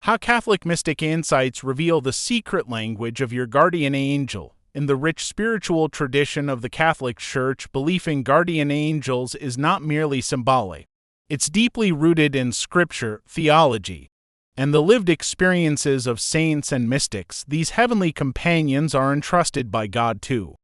How Catholic mystic insights reveal the secret language of your guardian angel. In the rich spiritual tradition of the Catholic Church, belief in guardian angels is not merely symbolic. It's deeply rooted in Scripture, theology, and the lived experiences of saints and mystics. These heavenly companions are entrusted by God to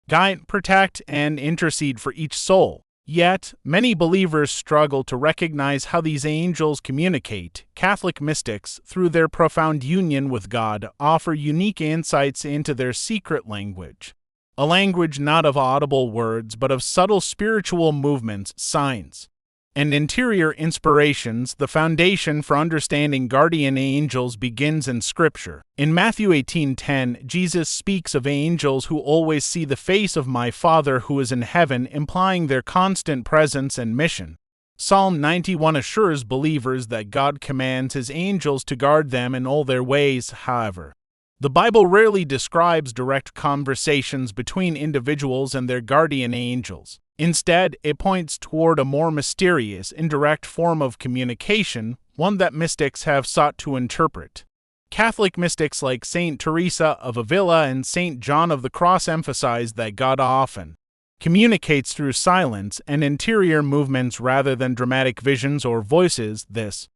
guide, protect, and intercede for each soul. Yet, many believers struggle to recognize how these angels communicate. Catholic mystics, through their profound union with God, offer unique insights into their secret language. A language not of audible words, but of subtle spiritual movements, signs, and interior inspirations. The foundation for understanding guardian angels begins in Scripture. In Matthew 18:10, Jesus speaks of angels who always see the face of my Father who is in heaven, implying their constant presence and mission. Psalm 91 assures believers that God commands His angels to guard them in all their ways. However, the Bible rarely describes direct conversations between individuals and their guardian angels. Instead, it points toward a more mysterious, indirect form of communication, one that mystics have sought to interpret. Catholic mystics like Saint Teresa of Avila and Saint John of the Cross emphasize that God often communicates through silence and interior movements rather than dramatic visions or voices. This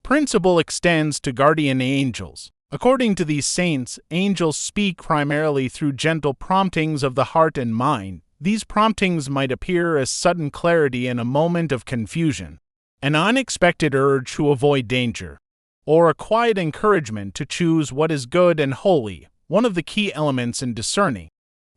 principle extends to guardian angels. According to these saints, angels speak primarily through gentle promptings of the heart and mind. These promptings might appear as sudden clarity in a moment of confusion, an unexpected urge to avoid danger, or a quiet encouragement to choose what is good and holy. One of the key elements in discerning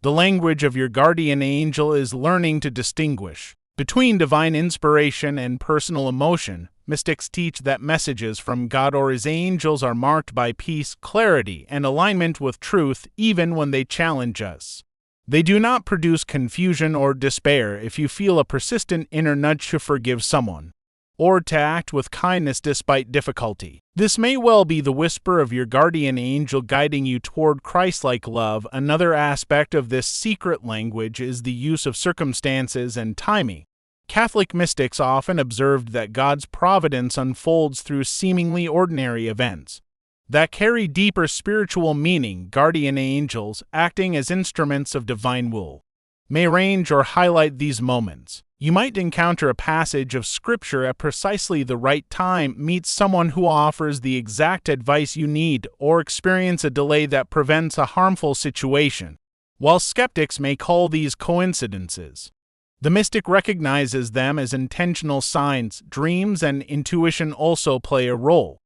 the language of your guardian angel is learning to distinguish between divine inspiration and personal emotion. Mystics teach that messages from God or His angels are marked by peace, clarity, and alignment with truth, even when they challenge us. They do not produce confusion or despair. If you feel a persistent inner nudge to forgive someone, or to act with kindness despite difficulty, this may well be the whisper of your guardian angel guiding you toward Christ-like love. Another aspect of this secret language is the use of circumstances and timing. Catholic mystics often observed that God's providence unfolds through seemingly ordinary events that carry deeper spiritual meaning. Guardian angels, acting as instruments of divine will, may arrange or highlight these moments. You might encounter a passage of Scripture at precisely the right time, meet someone who offers the exact advice you need, or experience a delay that prevents a harmful situation. While skeptics may call these coincidences, the mystic recognizes them as intentional signs. Dreams and intuition also play a role,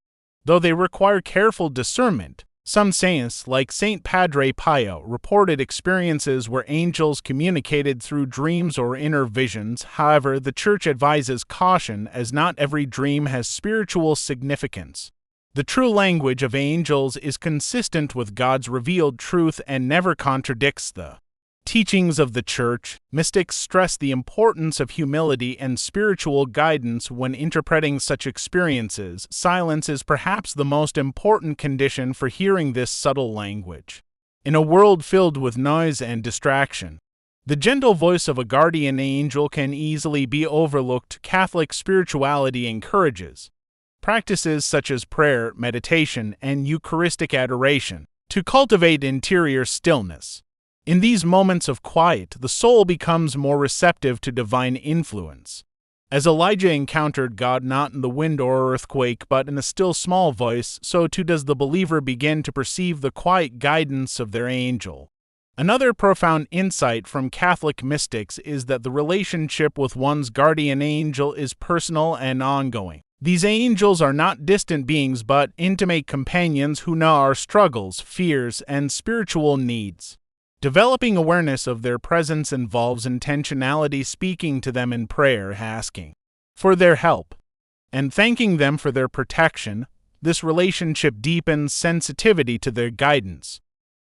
though they require careful discernment. Some saints, like Saint Padre Pio, reported experiences where angels communicated through dreams or inner visions. However, the Church advises caution, as not every dream has spiritual significance. The true language of angels is consistent with God's revealed truth and never contradicts the teachings of the Church. Mystics stress the importance of humility and spiritual guidance when interpreting such experiences. Silence is perhaps the most important condition for hearing this subtle language. In a world filled with noise and distraction, the gentle voice of a guardian angel can easily be overlooked. Catholic spirituality encourages practices such as prayer, meditation, and Eucharistic adoration to cultivate interior stillness. In these moments of quiet, the soul becomes more receptive to divine influence. As Elijah encountered God not in the wind or earthquake, but in a still small voice, so too does the believer begin to perceive the quiet guidance of their angel. Another profound insight from Catholic mystics is that the relationship with one's guardian angel is personal and ongoing. These angels are not distant beings but intimate companions who know our struggles, fears, and spiritual needs. Developing awareness of their presence involves intentionality, speaking to them in prayer, asking for their help, and thanking them for their protection. This relationship deepens sensitivity to their guidance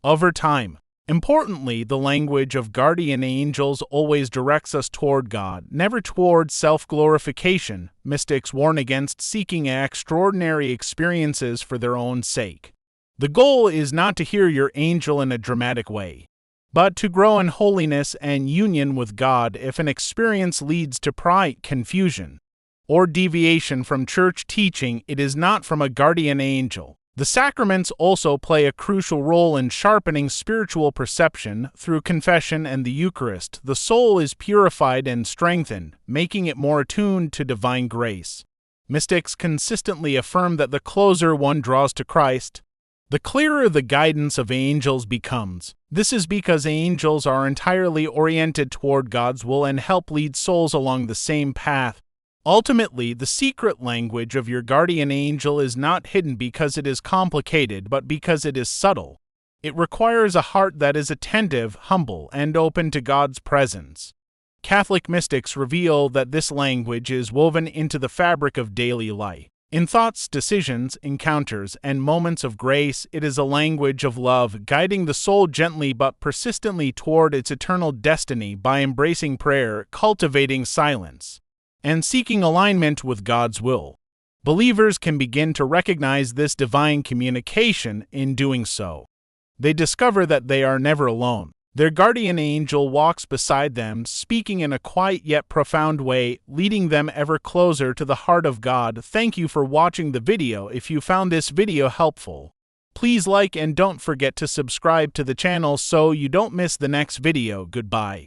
over time. Importantly, the language of guardian angels always directs us toward God, never toward self-glorification. Mystics warn against seeking extraordinary experiences for their own sake. The goal is not to hear your angel in a dramatic way, but to grow in holiness and union with God. If an experience leads to pride, confusion, or deviation from church teaching, it is not from a guardian angel. The sacraments also play a crucial role in sharpening spiritual perception. Through confession and the Eucharist, the soul is purified and strengthened, making it more attuned to divine grace. Mystics consistently affirm that the closer one draws to Christ, the clearer the guidance of angels becomes. This is because angels are entirely oriented toward God's will and help lead souls along the same path. Ultimately, the secret language of your guardian angel is not hidden because it is complicated, but because it is subtle. It requires a heart that is attentive, humble, and open to God's presence. Catholic mystics reveal that this language is woven into the fabric of daily life. In thoughts, decisions, encounters, and moments of grace, it is a language of love, guiding the soul gently but persistently toward its eternal destiny by embracing prayer, cultivating silence, and seeking alignment with God's will. Believers can begin to recognize this divine communication. In doing so, they discover that they are never alone. Their guardian angel walks beside them, speaking in a quiet yet profound way, leading them ever closer to the heart of God. Thank you for watching the video. If you found this video helpful, please like and don't forget to subscribe to the channel so you don't miss the next video. Goodbye.